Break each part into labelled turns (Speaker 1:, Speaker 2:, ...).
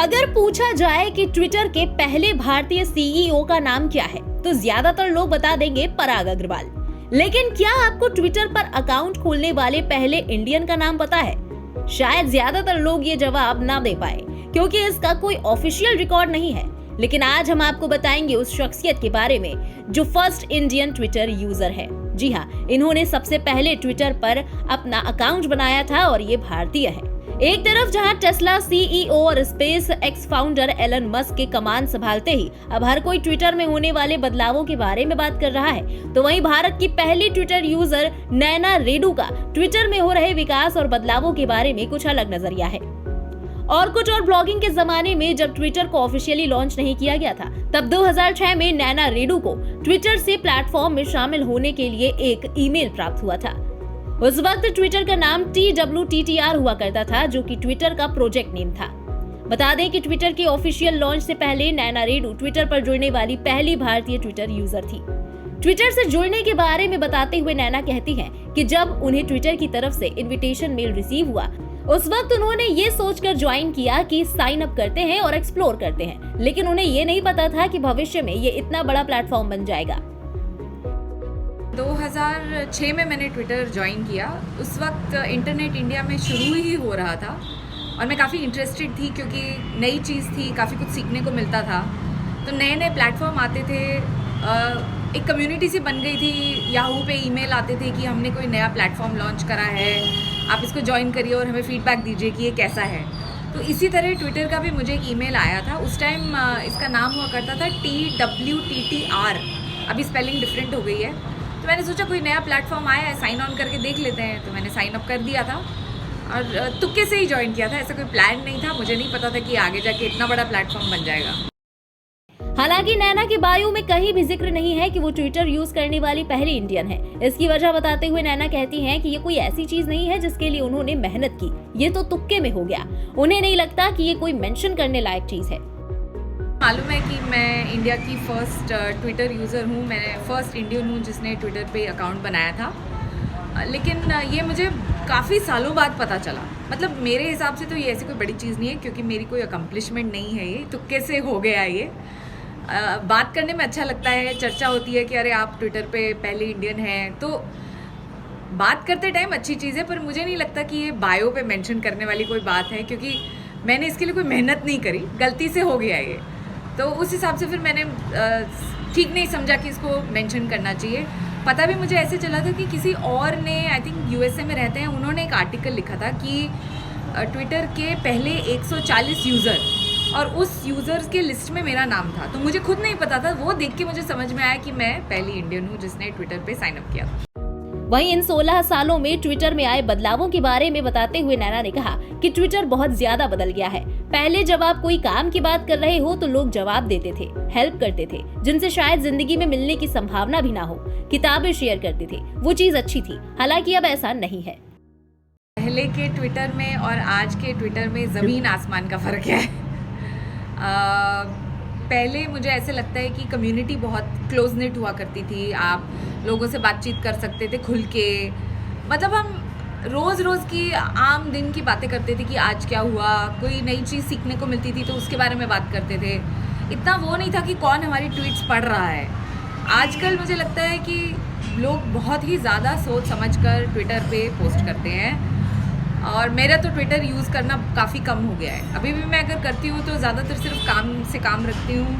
Speaker 1: अगर पूछा जाए कि ट्विटर के पहले भारतीय सीईओ का नाम क्या है, तो ज्यादातर लोग बता देंगे पराग अग्रवाल। लेकिन क्या आपको ट्विटर पर अकाउंट खोलने वाले पहले इंडियन का नाम पता है? शायद ज्यादातर लोग ये जवाब ना दे पाए, क्योंकि इसका कोई ऑफिशियल रिकॉर्ड नहीं है। लेकिन आज हम आपको बताएंगे उस शख्सियत के बारे में जो फर्स्ट इंडियन ट्विटर यूजर है। जी हाँ, इन्होंने सबसे पहले ट्विटर पर अपना अकाउंट बनाया था और ये भारतीय है। एक तरफ जहां टेस्ला सीईओ और SpaceX founder Elon Musk के कमान संभालते ही अब हर कोई ट्विटर में होने वाले बदलावों के बारे में बात कर रहा है, तो वहीं भारत की पहली ट्विटर यूजर नैना रेडू का ट्विटर में हो रहे विकास और बदलावों के बारे में कुछ अलग नजरिया है। और कुछ और ब्लॉगिंग के जमाने में जब ट्विटर को ऑफिशियली लॉन्च नहीं किया गया था, तब 2006 में नैना रेडू को ट्विटर से प्लेटफॉर्म में शामिल होने के लिए एक ईमेल प्राप्त हुआ था। उस वक्त ट्विटर का नाम TWTTR हुआ करता था, जो कि ट्विटर का प्रोजेक्ट नेम था। बता दें कि ट्विटर के ऑफिशियल लॉन्च से पहले नैना रेडू ट्विटर पर जुड़ने वाली पहली भारतीय ट्विटर यूजर थी। ट्विटर से जुड़ने के बारे में बताते हुए नैना कहती हैं कि जब उन्हें ट्विटर की तरफ से इन्विटेशन मेल रिसीव हुआ, उस वक्त उन्होंने ये सोचकर ज्वाइन किया कि साइन अप करते हैं और एक्सप्लोर करते हैं, लेकिन उन्हें ये नहीं पता था कि भविष्य में ये इतना बड़ा प्लेटफॉर्म बन जाएगा।
Speaker 2: 2006 में मैंने ट्विटर ज्वाइन किया। उस वक्त इंटरनेट इंडिया में शुरू ही हो रहा था और मैं काफ़ी इंटरेस्टेड थी, क्योंकि नई चीज़ थी, काफ़ी कुछ सीखने को मिलता था। तो नए नए प्लेटफॉर्म आते थे, एक कम्युनिटी सी बन गई थी। याहू पे ईमेल आते थे कि हमने कोई नया प्लेटफॉर्म लॉन्च करा है, आप इसको ज्वाइन करिए और हमें फीडबैक दीजिए कि ये कैसा है। तो इसी तरह ट्विटर का भी मुझे एक ईमेल आया था। उस टाइम इसका नाम हुआ करता था TWTTR, अभी स्पेलिंग डिफरेंट हो गई है। तो मैंने सोचा कोई नया प्लेटफॉर्म आया है, साइन ऑन करके देख लेते हैं। तो मैंने साइन अप कर दिया था और तुक्के से ही ज्वाइन किया था। ऐसा कोई प्लान नहीं था, मुझे नहीं पता था कि आगे जाके इतना बड़ा प्लेटफॉर्म बन जाएगा।
Speaker 1: हालांकि नैना के बायो में कहीं भी जिक्र नहीं है कि वो ट्विटर यूज करने वाली पहली इंडियन है। इसकी वजह बताते हुए नैना कहती हैं कि ये कोई ऐसी चीज नहीं है जिसके लिए उन्होंने मेहनत की, ये तो तुक्के में हो गया। उन्हें नहीं लगता कि ये कोई मेंशन करने लायक चीज है।
Speaker 2: मालूम है कि मैं इंडिया की फर्स्ट ट्विटर यूज़र हूँ, मैं फर्स्ट इंडियन हूँ जिसने ट्विटर पे अकाउंट बनाया था। लेकिन ये मुझे काफ़ी सालों बाद पता चला। मतलब मेरे हिसाब से तो ये ऐसी कोई बड़ी चीज़ नहीं है, क्योंकि मेरी कोई अकम्पलिशमेंट नहीं है, ये तुक्के से हो गया ये। बात करने में अच्छा लगता है, चर्चा होती है कि अरे आप ट्विटर पे पहले इंडियन हैं, तो बात करते टाइम अच्छी चीज़ है, पर मुझे नहीं लगता कि ये बायो पे मेंशन करने वाली कोई बात है, क्योंकि मैंने इसके लिए कोई मेहनत नहीं करी, गलती से हो गया ये। तो उस हिसाब से फिर मैंने ठीक नहीं समझा कि इसको मेंशन करना चाहिए। पता भी मुझे ऐसे चला था कि किसी और ने, आई थिंक USA में रहते हैं, उन्होंने एक आर्टिकल लिखा था कि ट्विटर के पहले 140 यूज़र और उस यूज़र्स के लिस्ट में मेरा नाम था। तो मुझे खुद नहीं पता था, वो देख के मुझे समझ में आया कि मैं पहली इंडियन हूँ जिसने ट्विटर पे साइन अप किया।
Speaker 1: वहीं इन 16 सालों में ट्विटर में आए बदलावों के बारे में बताते हुए नैना ने कहा कि ट्विटर बहुत ज्यादा बदल गया है। पहले जब आप कोई काम की बात कर रहे हो तो लोग जवाब देते थे, हेल्प करते थे, जिनसे शायद जिंदगी में मिलने की संभावना भी ना हो, किताबें शेयर करते थे, वो चीज अच्छी थी। हालांकि अब ऐसा नहीं है।
Speaker 2: पहले के ट्विटर में और आज के ट्विटर में जमीन आसमान का फर्क है। पहले मुझे ऐसे लगता है कि कम्युनिटी बहुत क्लोज निट हुआ करती थी, आप लोगों से बातचीत कर सकते थे खुल के। मतलब हम रोज़ की आम दिन की बातें करते थे कि आज क्या हुआ, कोई नई चीज़ सीखने को मिलती थी तो उसके बारे में बात करते थे। इतना वो नहीं था कि कौन हमारी ट्वीट्स पढ़ रहा है। आजकल मुझे लगता है कि लोग बहुत ही ज़्यादा सोच समझ कर ट्विटर पे पोस्ट करते हैं, और मेरा तो ट्विटर यूज़ करना काफ़ी कम हो गया है। अभी भी मैं अगर करती हूँ तो ज़्यादातर सिर्फ काम से काम रखती हूँ,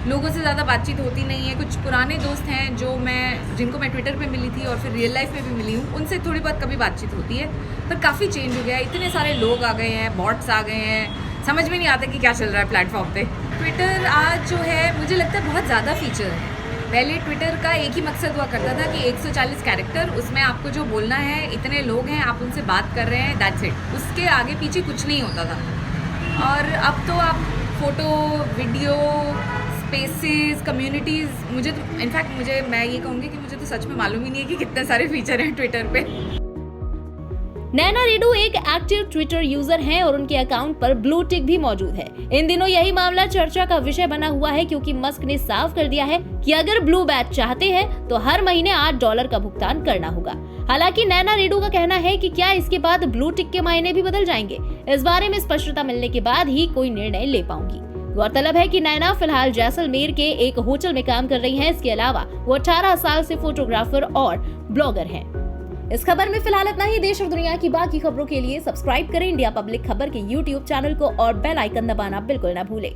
Speaker 2: लोगों से ज़्यादा बातचीत होती नहीं है। कुछ पुराने दोस्त हैं जिनको मैं ट्विटर पे मिली थी और फिर रियल लाइफ में भी मिली हूँ, उनसे थोड़ी बहुत कभी बातचीत होती है, पर काफ़ी चेंज हो गया है। इतने सारे लोग आ गए हैं, बॉट्स आ गए हैं, समझ में नहीं आता कि क्या चल रहा है प्लेटफॉर्म पे। ट्विटर आज जो है मुझे लगता है बहुत ज़्यादा फीचर है। पहले ट्विटर का एक ही मकसद हुआ करता था कि 140 कैरेक्टर, उसमें आपको जो बोलना है, इतने लोग हैं, आप उनसे बात कर रहे हैं, दैट्स इट। उसके आगे पीछे कुछ नहीं होता था। और अब तो आप फोटो, वीडियो, स्पेसेस, कम्युनिटीज़, मैं ये कहूँगी कि मुझे तो सच में मालूम ही नहीं है कि कितने सारे फीचर हैं ट्विटर पे।
Speaker 1: नैना रेडू एक एक्टिव ट्विटर यूजर हैं और उनके अकाउंट पर ब्लू टिक भी मौजूद है। इन दिनों यही मामला चर्चा का विषय बना हुआ है, क्योंकि मस्क ने साफ कर दिया है कि अगर ब्लू बैच चाहते हैं तो हर महीने $8 का भुगतान करना होगा। हालांकि नैना रेडू का कहना है कि क्या इसके बाद ब्लू टिक के मायने भी बदल जाएंगे, इस बारे में स्पष्टता मिलने के बाद ही कोई निर्णय ले पाऊंगी। गौरतलब है कि नैना फिलहाल जैसलमेर के एक होटल में काम कर रही हैं। इसके अलावा वो 18 साल से फोटोग्राफर और ब्लॉगर हैं। इस खबर में फिलहाल इतना ही। देश और दुनिया की बाकी खबरों के लिए सब्सक्राइब करें इंडिया पब्लिक खबर के YouTube चैनल को और बेल आइकन दबाना बिल्कुल न भूलें।